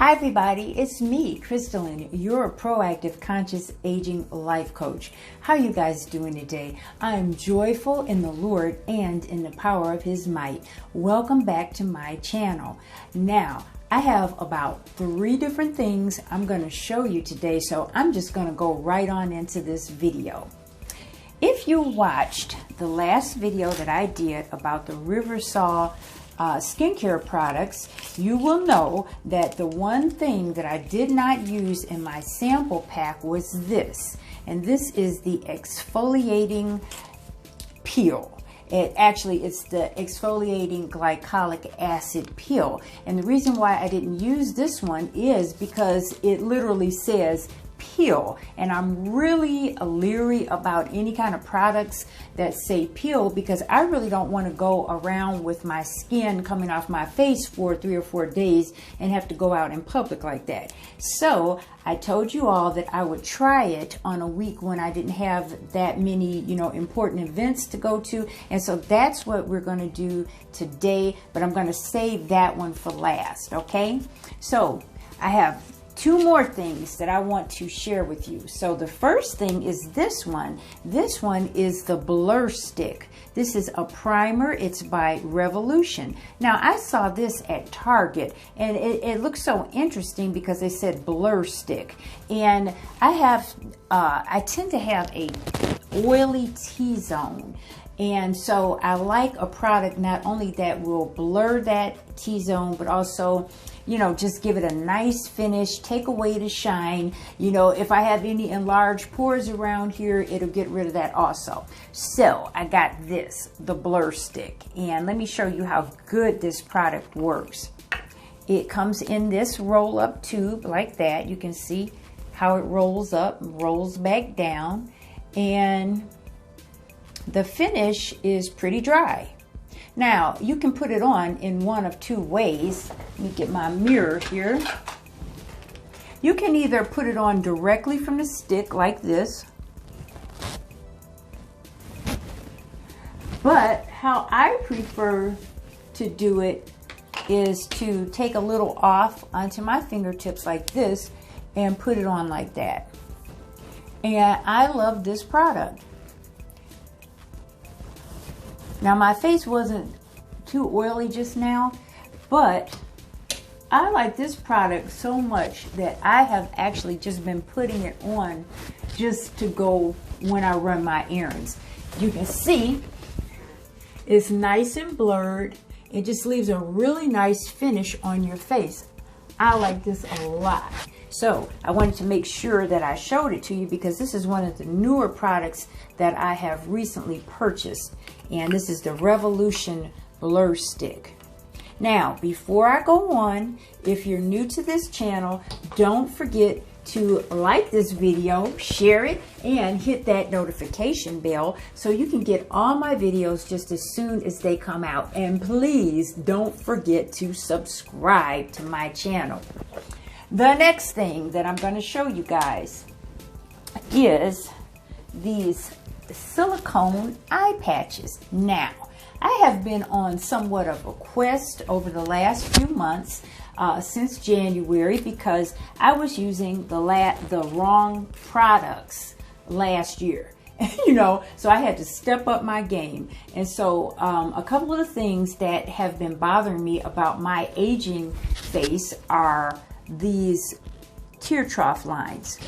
Hi everybody, it's me, Crystalline, your proactive conscious aging life coach. How you guys doing today? I am joyful in the Lord and in the power of His might. Welcome back to my channel. Now, I have about 3 different things I'm going to show you today, so I'm just going to go right on into this video. If you watched the last video that I did about the Riversol skincare products, you will know that the one thing that I did not use in my sample pack was this, and this is the exfoliating peel. It's the exfoliating glycolic acid peel, and the reason why I didn't use this one is because it literally says peel, and I'm really leery about any kind of products that say peel because I really don't want to go around with my skin coming off my face for 3 or 4 days and have to go out in public like that. So I told you all that I would try it on a week when I didn't have that many, important events to go to, and so that's what we're going to do today, but I'm going to save that one for last, okay? So I have 2 more things that I want to share with you. So the first thing is this one. This one is the Blur Stick. This is a primer. It's by Revolution. Now I saw this at Target and it looks so interesting because they said Blur Stick. And I tend to have a oily T-zone. And so I like a product not only that will blur that T-zone, but also, just give it a nice finish, take away the shine. If I have any enlarged pores around here, it'll get rid of that also. So I got this, the Blur Stick, and let me show you how good this product works. It comes in this roll-up tube like that. You can see how it rolls up, rolls back down, and the finish is pretty dry. Now, you can put it on in one of 2 ways. Let me get my mirror here. You can either put it on directly from the stick like this, but how I prefer to do it is to take a little off onto my fingertips like this and put it on like that. And I love this product. Now my face wasn't too oily just now, but I like this product so much that I have actually just been putting it on just to go when I run my errands. You can see it's nice and blurred. It just leaves a really nice finish on your face. I like this a lot. So I wanted to make sure that I showed it to you because this is one of the newer products that I have recently purchased. And this is the Revolution Blur Stick. Now, before I go on, if you're new to this channel, don't forget to like this video, share it, and hit that notification bell so you can get all my videos just as soon as they come out. And please don't forget to subscribe to my channel. The next thing that I'm going to show you guys is these Silicone Eye Patches. Now, I have been on somewhat of a quest over the last few months since January because I was using the wrong products last year. So I had to step up my game. And so a couple of the things that have been bothering me about my aging face are these tear trough lines.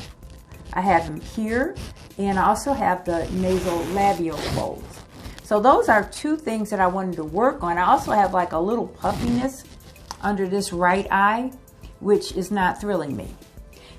I have them here, and I also have the nasal labial folds. So those are 2 things that I wanted to work on. I also have like a little puffiness under this right eye, which is not thrilling me.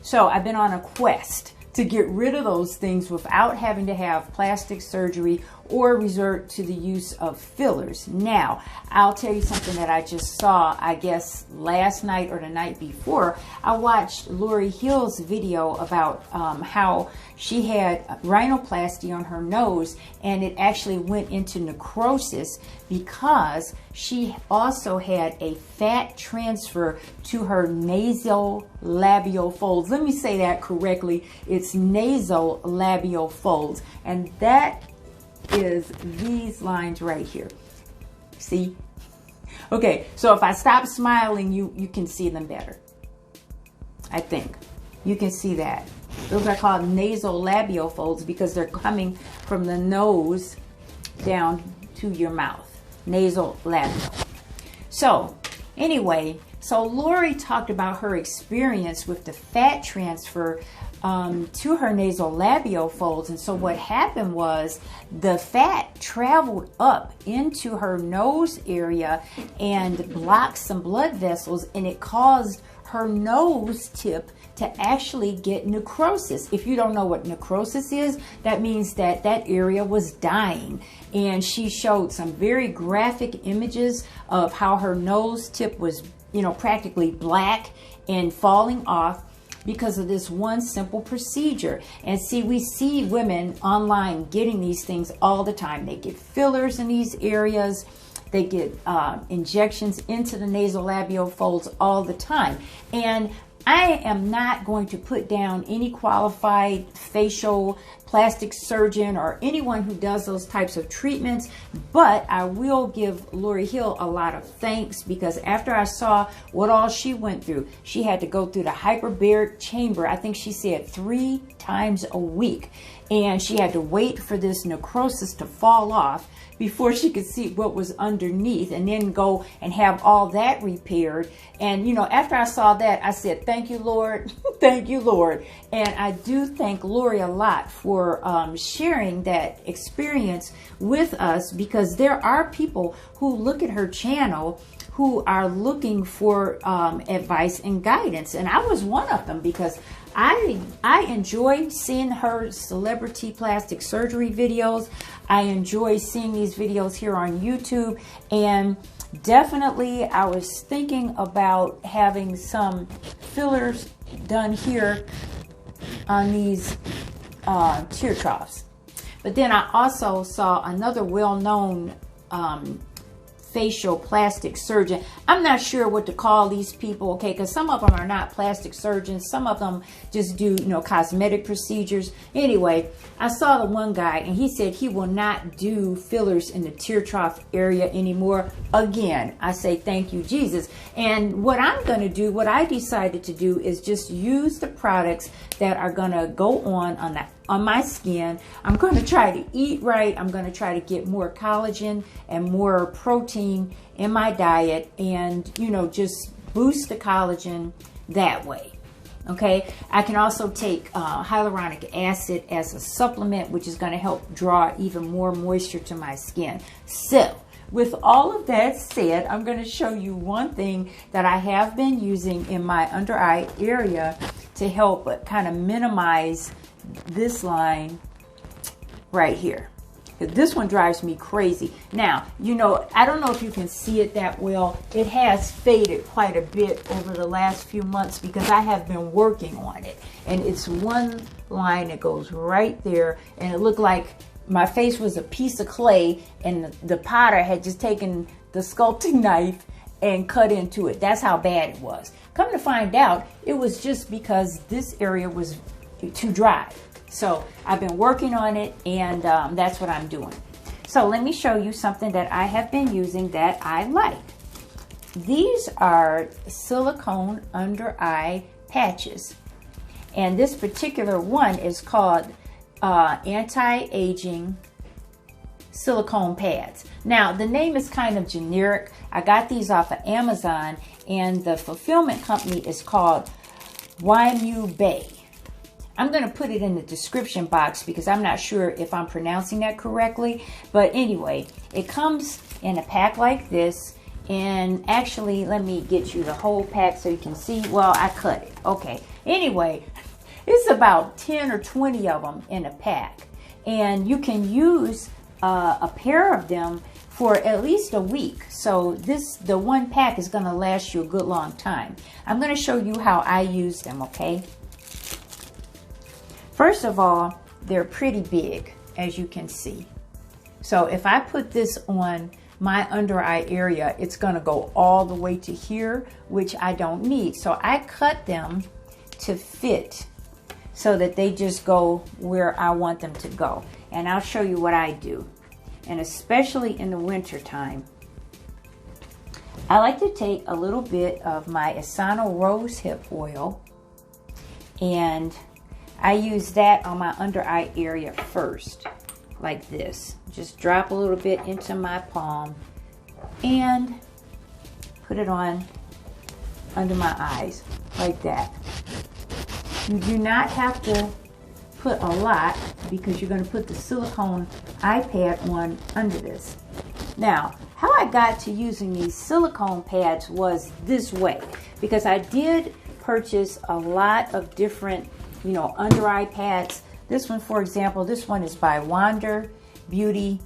So I've been on a quest to get rid of those things without having to have plastic surgery or resort to the use of fillers. Now, I'll tell you something that I just saw, I guess, last night or the night before. I watched Lori Hill's video about how she had rhinoplasty on her nose, and it actually went into necrosis because she also had a fat transfer to her nasal labial folds. Let me say that correctly. It's nasal labial folds, and that is these lines right here. See? Okay, so if I stop smiling, you can see them better. I think. You can see that. Those are called nasolabial folds because they're coming from the nose down to your mouth. Nasolabial. So anyway, so Lori talked about her experience with the fat transfer to her nasolabial folds. And so what happened was the fat traveled up into her nose area and blocked some blood vessels, and it caused her nose tip to actually get necrosis. If you don't know what necrosis is, that means that that area was dying. And she showed some very graphic images of how her nose tip was, you know, practically black and falling off because of this one simple procedure. And see, we see women online getting these things all the time. They get fillers in these areas. They get injections into the nasolabial folds all the time. And I am not going to put down any qualified facial plastic surgeon or anyone who does those types of treatments, but I will give Lori Hill a lot of thanks because after I saw what all she went through, she had to go through the hyperbaric chamber, I think she said 3 times a week, and she had to wait for this necrosis to fall off before she could see what was underneath and then go and have all that repaired. And you know, after I saw that, I said, thank you, Lord. Thank you, Lord. And I do thank Lori a lot for sharing that experience with us, because there are people who look at her channel who are looking for advice and guidance. And I was one of them because I enjoy seeing her celebrity plastic surgery videos. I enjoy seeing these videos here on YouTube. And definitely I was thinking about having some fillers done here on these tear troughs. But then I also saw another well-known facial plastic surgeon. I'm not sure what to call these people, okay, because some of them are not plastic surgeons. Some of them just do, you know, cosmetic procedures. Anyway, I saw the one guy and he said he will not do fillers in the tear trough area anymore. Again, I say thank you, Jesus. And what I'm going to do, what I decided to do, is just use the products that are going to go on my skin. I'm going to try to eat right. I'm going to try to get more collagen and more protein in my diet, and, you know, just boost the collagen that way. Okay, I can also take hyaluronic acid as a supplement, which is going to help draw even more moisture to my skin. So with all of that said, I'm going to show you one thing that I have been using in my under eye area to help kind of minimize this line right here. This one drives me crazy. Now, you know, I don't know if you can see it that well. It has faded quite a bit over the last few months because I have been working on it. And it's one line that goes right there, and it looked like my face was a piece of clay and the potter had just taken the sculpting knife and cut into it. That's how bad it was. Come to find out, it was just because this area was too dry. So I've been working on it, and that's what I'm doing. So let me show you something that I have been using that I like. These are silicone under eye patches, and this particular one is called anti-aging silicone pads. Now the name is kind of generic. I got these off of Amazon, and the fulfillment company is called YMU Bay. I'm going to put it in the description box because I'm not sure if I'm pronouncing that correctly. But anyway, it comes in a pack like this. And actually, let me get you the whole pack so you can see. Well, I cut it. Okay. Anyway, it's about 10 or 20 of them in a pack. And you can use a pair of them for at least a week. So the one pack is going to last you a good long time. I'm going to show you how I use them, okay? First of all, they're pretty big, as you can see. So if I put this on my under eye area, it's going to go all the way to here, which I don't need. So I cut them to fit so that they just go where I want them to go. And I'll show you what I do. And especially in the winter time, I like to take a little bit of my Asano rose hip oil, And I use that on my under eye area first, like this. Just drop a little bit into my palm and put it on under my eyes, like that. You do not have to put a lot because you're going to put the silicone eye pad on under this. Now, how I got to using these silicone pads was this way, because I did purchase a lot of different, you know, under eye pads. This one, for example, this one is by Wander Beauty,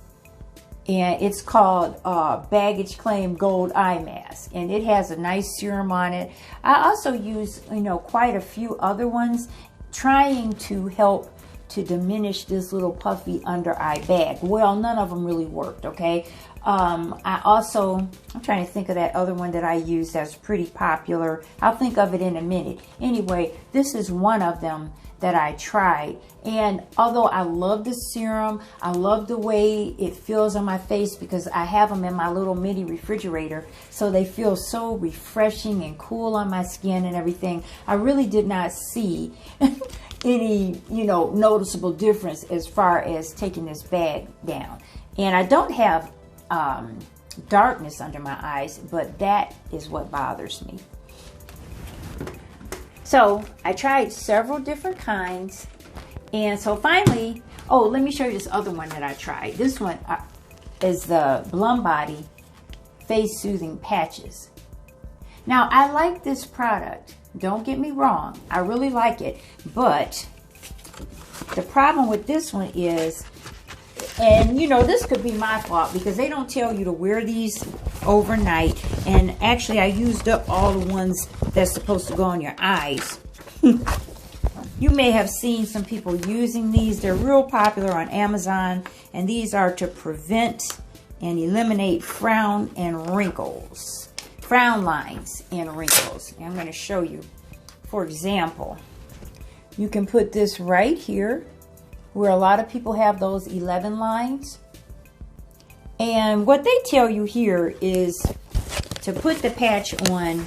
and it's called Baggage Claim Gold Eye Mask, and it has a nice serum on it. I also use, you know, quite a few other ones, trying to help to diminish this little puffy under eye bag. Well, none of them really worked, okay? I'm trying to think of that other one that I use that's pretty popular. I'll think of it in a minute. Anyway, this is one of them that I tried. And although I love the serum, I love the way it feels on my face because I have them in my little mini refrigerator. So they feel so refreshing and cool on my skin and everything. I really did not see any, you know, noticeable difference as far as taking this bag down. And I don't have darkness under my eyes, but that is what bothers me. So I tried several different kinds, and so finally, oh, let me show you this other one that I tried. This one is the Blumbody Face Soothing Patches. Now, I like this product. Don't get me wrong. I really like it, but the problem with this one is, and you know, this could be my fault because they don't tell you to wear these overnight. And actually, I used up all the ones that's supposed to go on your eyes. You may have seen some people using these. They're real popular on Amazon, and these are to prevent and eliminate frown lines and wrinkles. And I'm going to show you. For example, you can put this right here where a lot of people have those 11 lines. And what they tell you here is to put the patch on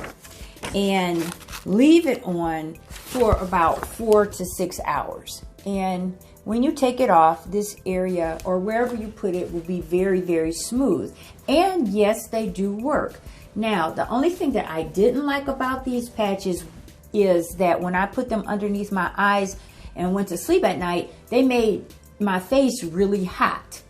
and leave it on for about 4 to 6 hours. And when you take it off, this area or wherever you put it will be very, very smooth. And yes, they do work. Now, the only thing that I didn't like about these patches is that when I put them underneath my eyes and went to sleep at night, they made my face really hot.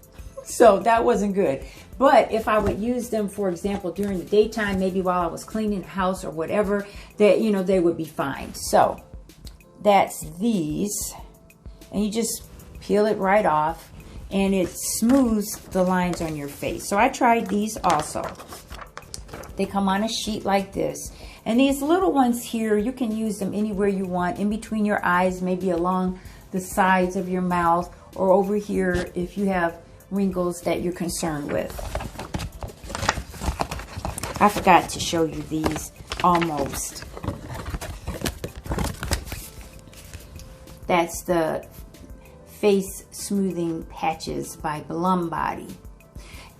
So that wasn't good. But if I would use them, for example, during the daytime, maybe while I was cleaning the house or whatever, that, you know, they would be fine. So that's these. And you just peel it right off and it smooths the lines on your face. So I tried these also. They come on a sheet like this. And these little ones here, you can use them anywhere you want, in between your eyes, maybe along the sides of your mouth, or over here if you have wrinkles that you're concerned with. I forgot to show you these almost. That's the Face Smoothing Patches by Blumbody.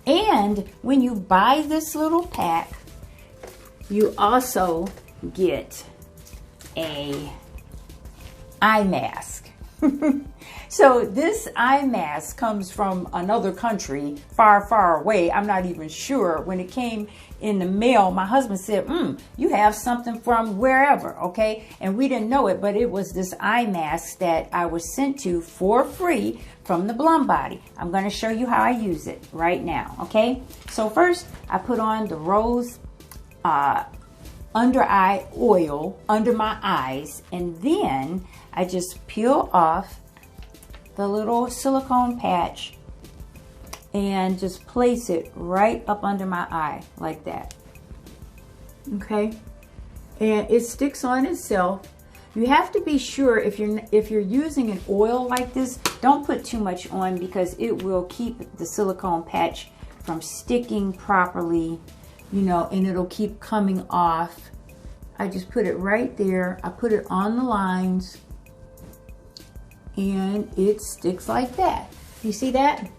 And when you buy this little pack, you also get a eye mask. So this eye mask comes from another country, far, far away. I'm not even sure. When it came in the mail, my husband said, you have something from wherever, okay? And we didn't know it, but it was this eye mask that I was sent to for free from the Blumbody. I'm going to show you how I use it right now, okay? So first, I put on the rose under eye oil under my eyes, and then I just peel off the little silicone patch and just place it right up under my eye like that. Okay, and it sticks on itself. You have to be sure if you're using an oil like this, don't put too much on because it will keep the silicone patch from sticking properly, you know, and it'll keep coming off. I just put it right there. I put it on the lines and it sticks like that. You see that?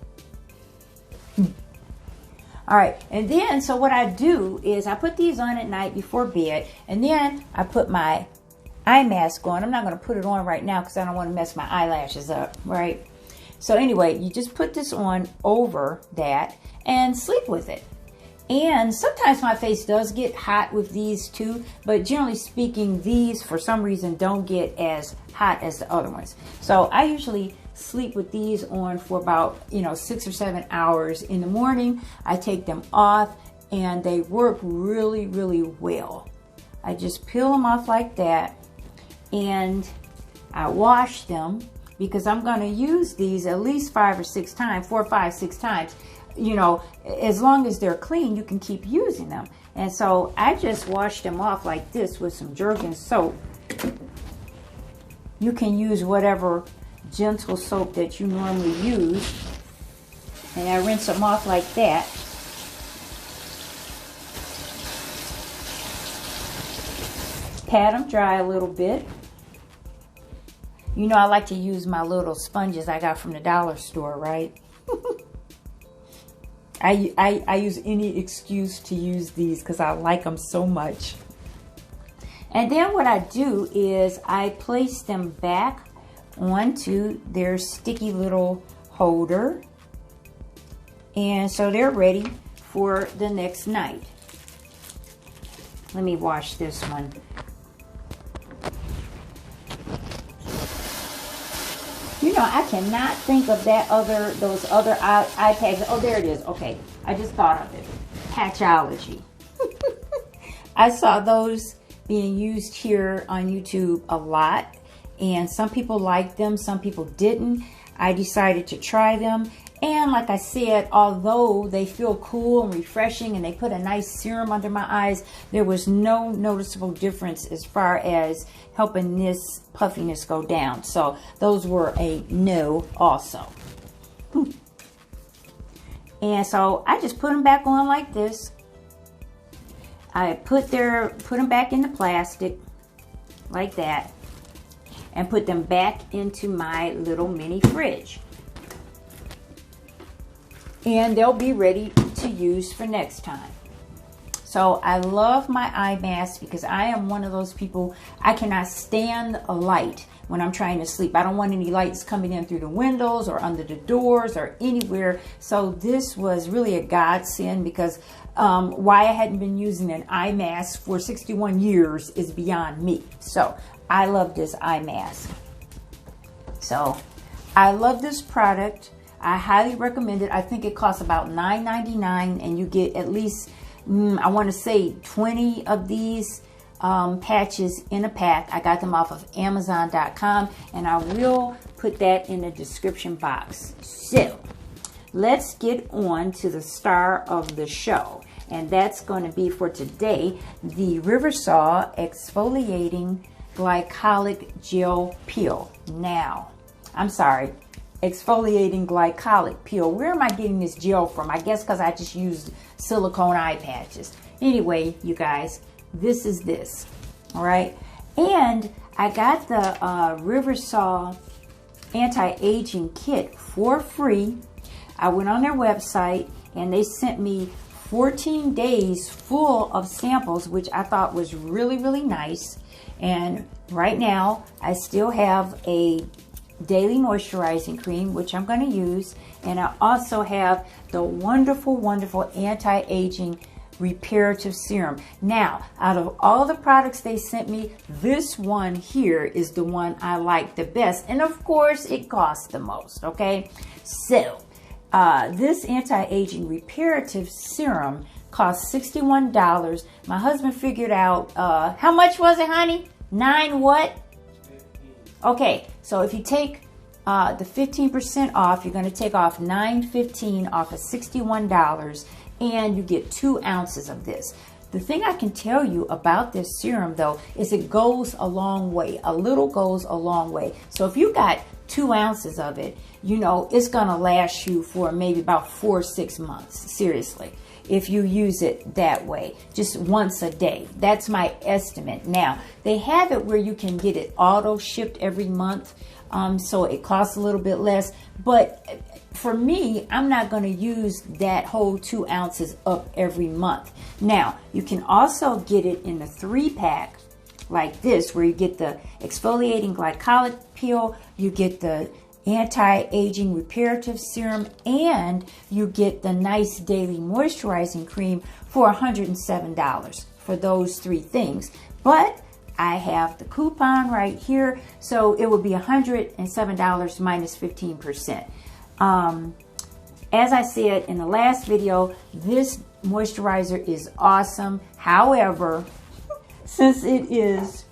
All right, and then, so what I do is I put these on at night before bed, and then I put my eye mask on. I'm not going to put it on right now because I don't want to mess my eyelashes up, right? So anyway, you just put this on over that and sleep with it. And sometimes my face does get hot with these too, but generally speaking, these for some reason don't get as hot as the other ones. So I usually sleep with these on for about 6 or 7 hours. In the morning I take them off and they work really, really well. I just peel them off like that and I wash them because I'm going to use these at least 5 or 6 times, 4, 5, 6 times. As long as they're clean, you can keep using them. And so I just wash them off like this with some Jergens soap. You can use whatever gentle soap that you normally use. And I rinse them off like that. Pat them dry a little bit. I like to use my little sponges I got from the dollar store, right? I use any excuse to use these because I like them so much. And then what I do is I place them back onto their sticky little holder. And so they're ready for the next night. Let me wash this one. I cannot think of those other eye packs. Oh, there it is. Okay, I just thought of it. Patchology. I saw those being used here on YouTube a lot, and some people liked them, some people didn't. I decided to try them, and like I said, although they feel cool and refreshing and they put a nice serum under my eyes, there was no noticeable difference as far as helping this puffiness go down. So those were a no also. And so I just put them back on like this. I put them back in the plastic like that and put them back into my little mini fridge. And they'll be ready to use for next time. So I love my eye mask because I am one of those people, I cannot stand a light when I'm trying to sleep. I don't want any lights coming in through the windows or under the doors or anywhere. So this was really a godsend because why I hadn't been using an eye mask for 61 years is beyond me. So I love this eye mask. So I love this product. I highly recommend it. I think it costs about $9.99 and you get at least, I want to say 20 of these patches in a pack. I got them off of Amazon.com and I will put that in the description box. So let's get on to the star of the show. And that's going to be for today, the Riversol Exfoliating Glycolic Gel Peel. Now, I'm sorry. Exfoliating Glycolic Peel. Where am I getting this gel from? I guess because I just used Silicone Eye Patches. Anyway, you guys, this is this. All right. And I got the Riversol Anti-Aging Kit for free. I went on their website and they sent me 14 days full of samples, which I thought was really, really nice. And right now, I still have a daily moisturizing cream, which I'm going to use, and I also have the wonderful, wonderful anti-aging reparative serum. Now, out of all the products they sent me, this one here is the one I like the best, and of course it costs the most. Okay, so this anti-aging reparative serum cost $61. My husband figured out how much was it, honey? 9 what? Okay, so if you take the 15% off, you're going to take off $9.15 off of $61, and you get 2 ounces of this. The thing I can tell you about this serum, though, is it goes a long way. A little goes a long way. So if you got 2 ounces of it, it's going to last you for maybe about 4 or 6 months. Seriously. If you use it that way, just once a day. That's my estimate. Now, they have it where you can get it auto shipped every month, so it costs a little bit less. But for me, I'm not going to use that whole 2 ounces up every month. Now, you can also get it in a 3-pack like this, where you get the exfoliating glycolic peel, you get the anti-aging reparative serum, and you get the nice daily moisturizing cream for $107 for those three things. But I have the coupon right here, so it would be $107 minus 15%. As I said in the last video, this moisturizer is awesome. However, since it is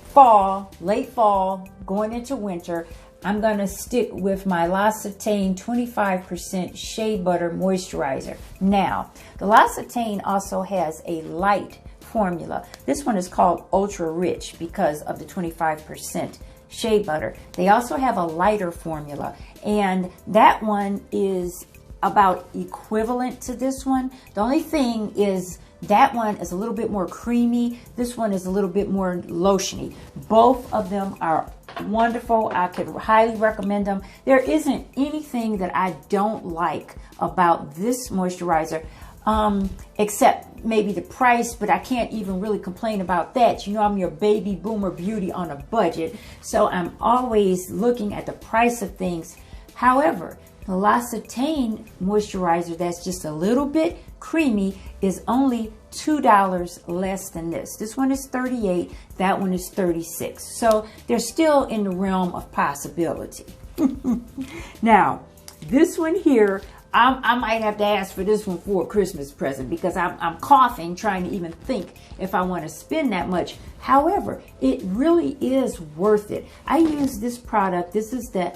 fall, late fall, going into winter, I'm going to stick with my L'Occitane 25% Shea Butter Moisturizer. Now, the L'Occitane also has a light formula. This one is called Ultra Rich because of the 25% shea butter. They also have a lighter formula, and that one is about equivalent to this one. The only thing is that one is a little bit more creamy. This one is a little bit more lotiony. Both of them are wonderful. I could highly recommend them. There isn't anything that I don't like about this moisturizer, except maybe the price, but I can't even really complain about that. You know, I'm your baby boomer beauty on a budget, so I'm always looking at the price of things. However, the L'Occitane moisturizer that's just a little bit creamy is only $2 less than this. This one is $38, that one is $36. So they're still in the realm of possibility. Now, this one here, I might have to ask for this one for a Christmas present because I'm coughing trying to even think if I want to spend that much. However, it really is worth it. I use this product. This is the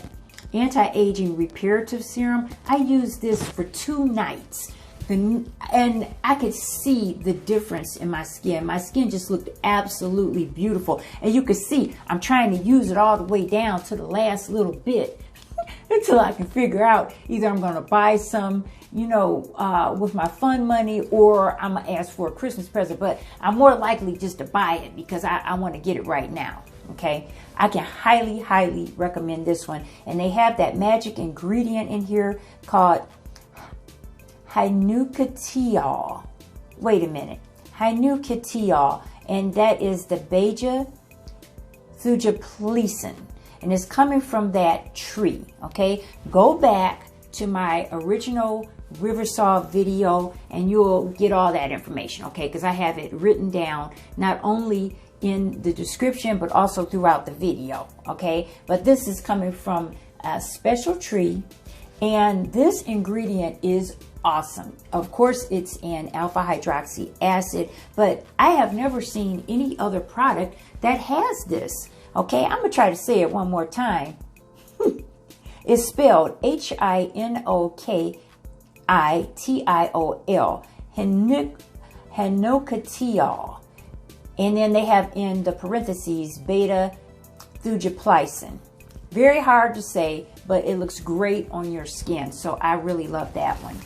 Anti-Aging Reparative Serum. I used this for 2 nights. And I could see the difference in my skin. My skin just looked absolutely beautiful. And you can see I'm trying to use it all the way down to the last little bit until I can figure out either I'm going to buy some, you know, with my fun money, or I'm going to ask for a Christmas present. But I'm more likely just to buy it because I want to get it right now. Okay, I can highly, highly recommend this one. And they have that magic ingredient in here called Hinokitiol. Wait a minute. Hinokitiol. And that is the Beja Thujaplicin. And it's coming from that tree. Okay, go back to my original Riversol video and you'll get all that information. Okay, because I have it written down not only in the description but also throughout the video. Okay, but this is coming from a special tree, and this ingredient is awesome. Of course, it's an alpha hydroxy acid, but I have never seen any other product that has this. Okay, I'm gonna try to say it one more time. It's spelled Hinokitiol. Hinokitiol. And then they have in the parentheses beta Thujaplicin. Very hard to say, but it looks great on your skin. So I really love that one.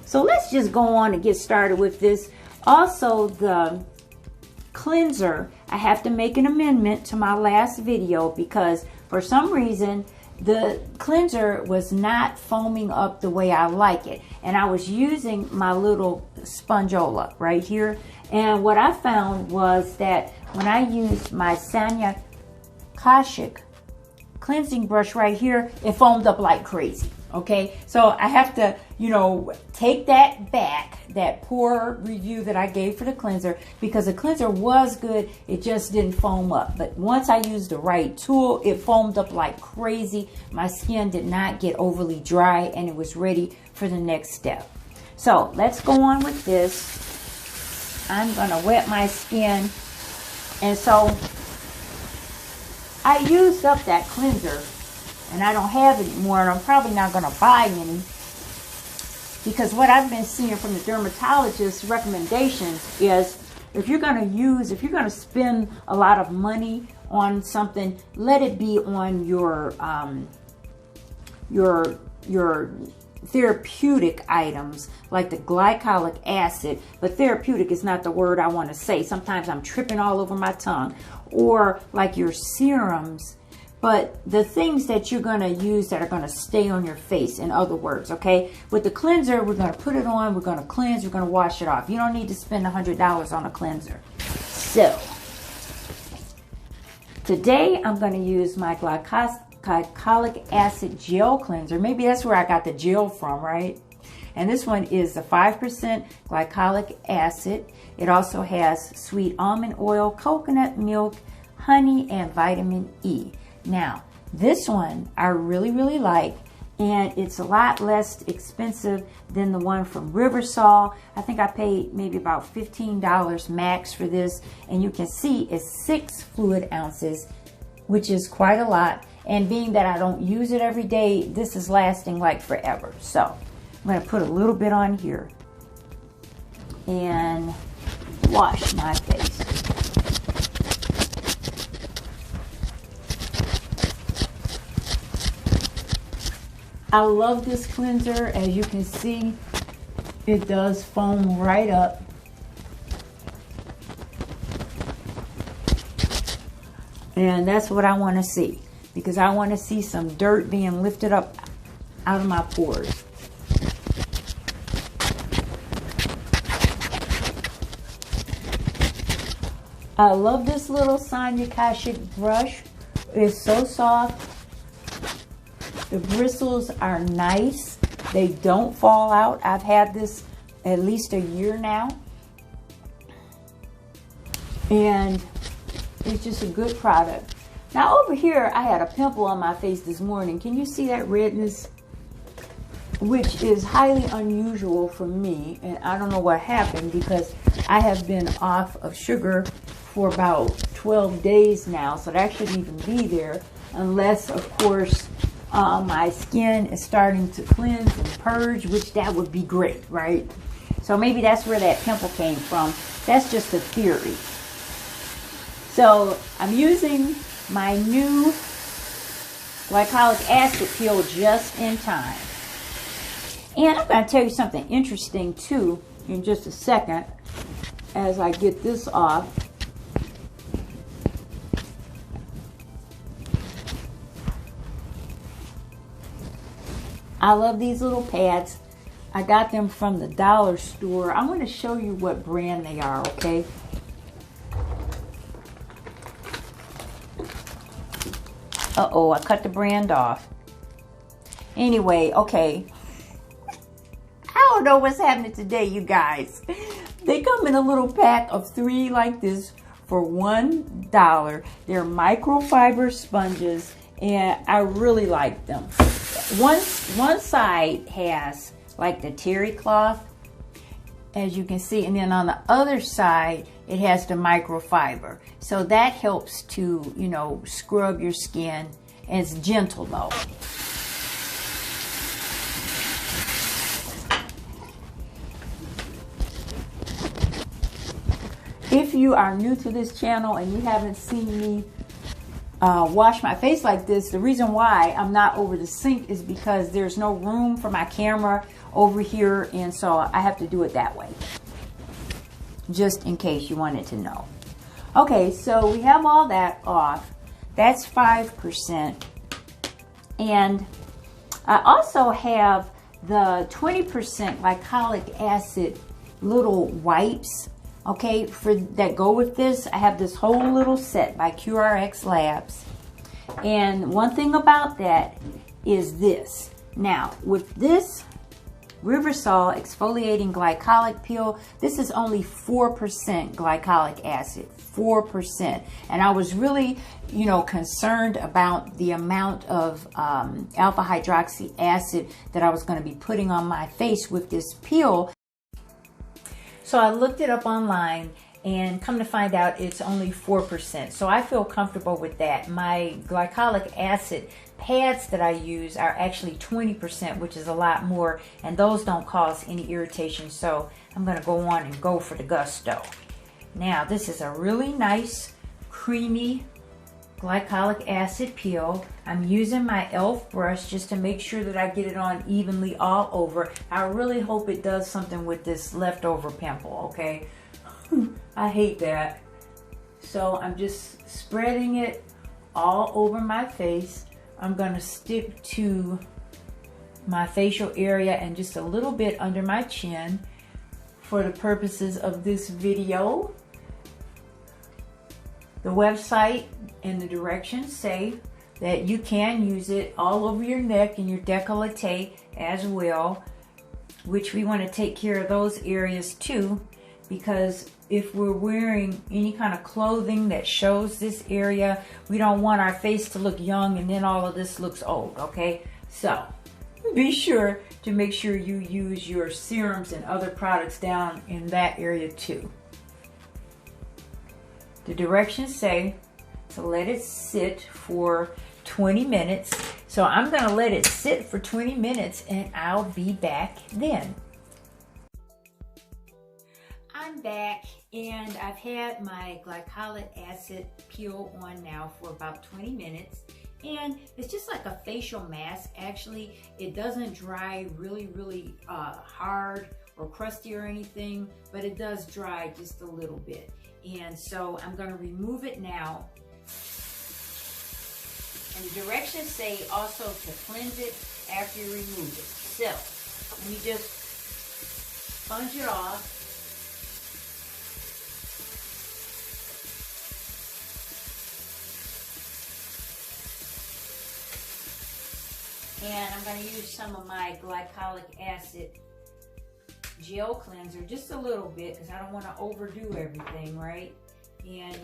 So let's just go on and get started with this. Also, the cleanser, I have to make an amendment to my last video because for some reason the cleanser was not foaming up the way I like it. And I was using my little spongiola right here. And what I found was that when I used my Sonia Kashuk cleansing brush right here, it foamed up like crazy. Okay, so I have to, you know, take that back, that poor review that I gave for the cleanser, because the cleanser was good, it just didn't foam up. But once I used the right tool, it foamed up like crazy. My skin did not get overly dry, and it was ready for the next step. So let's go on with this. I'm gonna wet my skin, and so I used up that cleanser. And I don't have any more, and I'm probably not going to buy any, because what I've been seeing from the dermatologist's recommendations is if you're going to spend a lot of money on something, let it be on your therapeutic items like the glycolic acid. But therapeutic is not the word I want to say. Sometimes I'm tripping all over my tongue. Or like your serums. But the things that you're going to use that are going to stay on your face, in other words, okay? With the cleanser, we're going to put it on, we're going to cleanse, we're going to wash it off. You don't need to spend $100 on a cleanser. So today I'm going to use my Glycolic Acid Gel Cleanser. Maybe that's where I got the gel from, right? And this one is the 5% glycolic acid. It also has sweet almond oil, coconut milk, honey, and vitamin E. Now, this one I really like, and it's a lot less expensive than the one from Riversol. I think I paid maybe about $15 max for this, and you can see it's 6 fluid ounces, which is quite a lot. And being that I don't use it every day, this is lasting like forever. So I'm going to put a little bit on here and wash my face. I love this cleanser. As you can see, it does foam right up. And that's what I want to see, because I want to see some dirt being lifted up out of my pores. I love this little Sonia Kashuk brush. It's so soft. The bristles are nice. They don't fall out. I've had this at least a year now. And it's just a good product. Now over here, I had a pimple on my face this morning. Can you see that redness? Which is highly unusual for me. And I don't know what happened, because I have been off of sugar for about 12 days now. So that shouldn't even be there, unless, of course, my skin is starting to cleanse and purge, which that would be great, right? So maybe that's where that pimple came from. That's just a theory. So I'm using my new Glycolic Acid Peel just in time. And I'm going to tell you something interesting too in just a second as I get this off. I love these little pads. I got them from the dollar store. I'm going to show you what brand they are, okay? Uh-oh, I cut the brand off. Anyway, okay. I don't know what's happening today, you guys. They come in a little pack of 3 like this for $1. They're microfiber sponges, and I really like them. One side has like the terry cloth, as you can see, and then on the other side it has the microfiber. So that helps to, you know, scrub your skin, and it's gentle though. If you are new to this channel and you haven't seen me wash my face like this, the reason why I'm not over the sink is because there's no room for my camera over here, and so I have to do it that way, just in case you wanted to know. Okay, so we have all that off. That's 5%. And I also have the 20% glycolic acid little wipes, okay, that go with this. I have this whole little set by QRX Labs. And one thing about that is this. Now, with this Riversol Exfoliating Glycolic Peel, this is only 4% glycolic acid, 4%. And I was really, you know, concerned about the amount of alpha hydroxy acid that I was going to be putting on my face with this peel. So I looked it up online, and come to find out it's only 4%. So I feel comfortable with that. My glycolic acid pads that I use are actually 20%, which is a lot more, and those don't cause any irritation. So I'm going to go on and go for the gusto. Now, this is a really nice, creamy glycolic acid peel. I'm using my e.l.f. brush just to make sure that I get it on evenly all over. I really hope it does something with this leftover pimple, okay? I hate that. So I'm just spreading it all over my face. I'm going to stick to my facial area and just a little bit under my chin for the purposes of this video. The website and the directions say that you can use it all over your neck and your décolleté as well, which we want to take care of those areas too, because if we're wearing any kind of clothing that shows this area, we don't want our face to look young and then all of this looks old, okay? So be sure to make sure you use your serums and other products down in that area too. The directions say to let it sit for 20 minutes. So I'm going to let it sit for 20 minutes and I'll be back then. I'm back and I've had my Glycolic Acid Peel on now for about 20 minutes. And it's just like a facial mask. Actually, it doesn't dry really hard or crusty or anything, but it does dry just a little bit. And so I'm going to remove it now. And the directions say also to cleanse it after you remove it. So let me just sponge it off. And I'm going to use some of my glycolic acid gel cleanser, just a little bit, because I don't want to overdo everything, right? And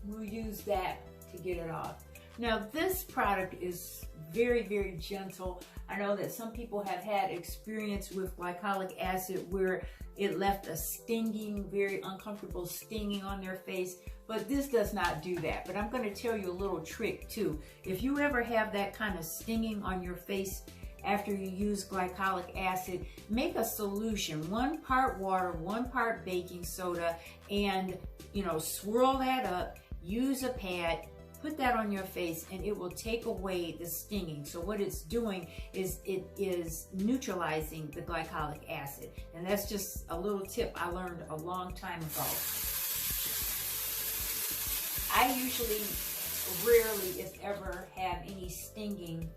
we'll use that to get it off. Now this product is very gentle. I know that some people have had experience with glycolic acid where it left a stinging, very uncomfortable stinging on their face, but this does not do that. But I'm going to tell you a little trick too. If you ever have that kind of stinging on your face after you use glycolic acid, make a solution, 1 part water, 1 part baking soda, and swirl that up, use a pad, put that on your face, and it will take away the stinging. So what it's doing is it is neutralizing the glycolic acid. And that's just a little tip I learned a long time ago. I usually rarely, if ever, have any stinging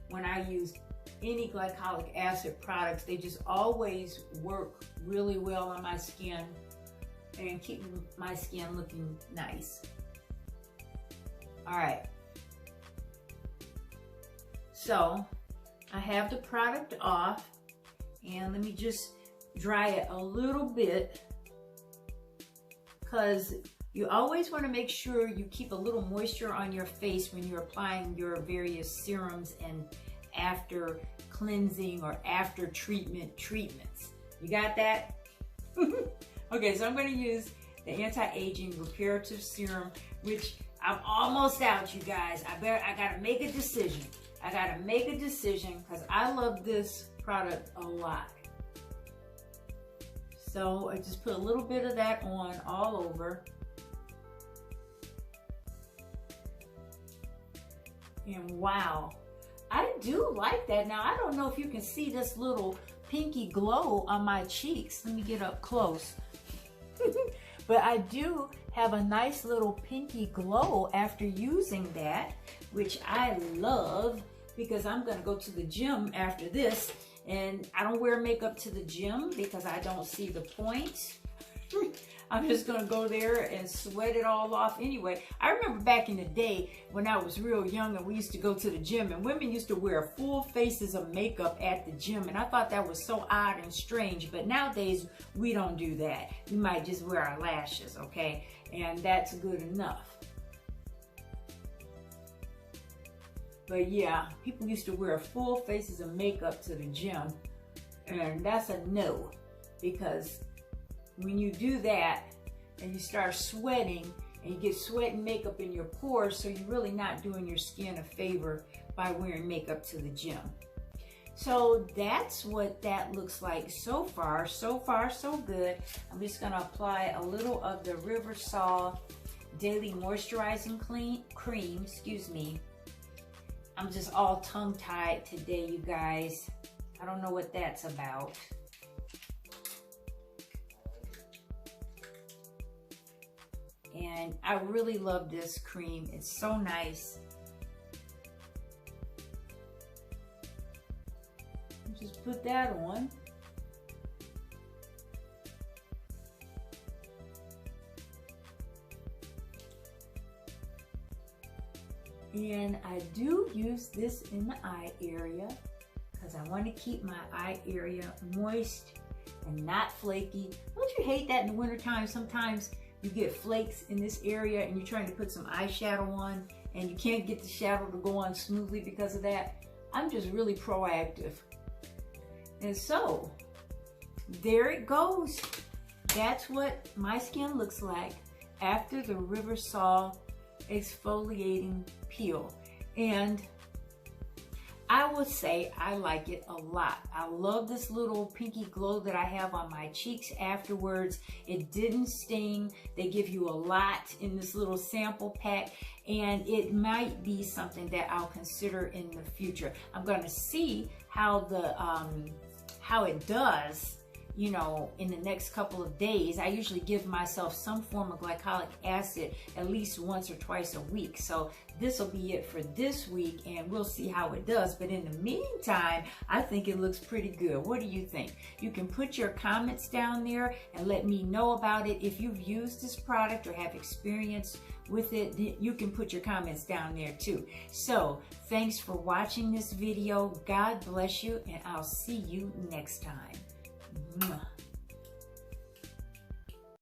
when I use any glycolic acid products. They just always work really well on my skin and keep my skin looking nice. All right, so I have the product off, and let me just dry it a little bit, because you always want to make sure you keep a little moisture on your face when you're applying your various serums and after cleansing or after treatments. You got that? Okay, so I'm going to use the Anti-Aging Reparative Serum, which I'm almost out, you guys. I gotta make a decision. I gotta make a decision because I love this product a lot. So I just put a little bit of that on all over. And wow, I do like that. Now, I don't know if you can see this little pinky glow on my cheeks. Let me get up close. But I do have a nice little pinky glow after using that, which I love because I'm gonna go to the gym after this, and I don't wear makeup to the gym because I don't see the point. I'm just gonna go there and sweat it all off anyway. I remember back in the day when I was real young and we used to go to the gym, and women used to wear full faces of makeup at the gym, and I thought that was so odd and strange. But nowadays we don't do that. We might just wear our lashes, okay? And that's good enough. But yeah, people used to wear full faces of makeup to the gym, and that's a no, because when you do that and you start sweating and you get sweat and makeup in your pores, so you're really not doing your skin a favor by wearing makeup to the gym. So that's what that looks like so far. So far, so good. I'm just gonna apply a little of the Riversol Daily Moisturizing Cream, excuse me. I'm just all tongue-tied today, you guys. I don't know what that's about. And I really love this cream. It's so nice. Just put that on. And I do use this in the eye area because I want to keep my eye area moist and not flaky. Don't you hate that in the wintertime? Sometimes you get flakes in this area and you're trying to put some eyeshadow on and you can't get the shadow to go on smoothly because of that. I'm just really proactive. And so, there it goes. That's what my skin looks like after the Riversol exfoliating peel. And I would say I like it a lot. I love this little pinky glow that I have on my cheeks afterwards. It didn't sting. They give you a lot in this little sample pack, and it might be something that I'll consider in the future. I'm going to see how it does, you know, in the next couple of days. I usually give myself some form of glycolic acid at least once or twice a week. So this will be it for this week, and we'll see how it does. But in the meantime, I think it looks pretty good. What do you think? You can put your comments down there and let me know about it. If you've used this product or have experience with it, you can put your comments down there too. So thanks for watching this video. God bless you, and I'll see you next time. Mwah.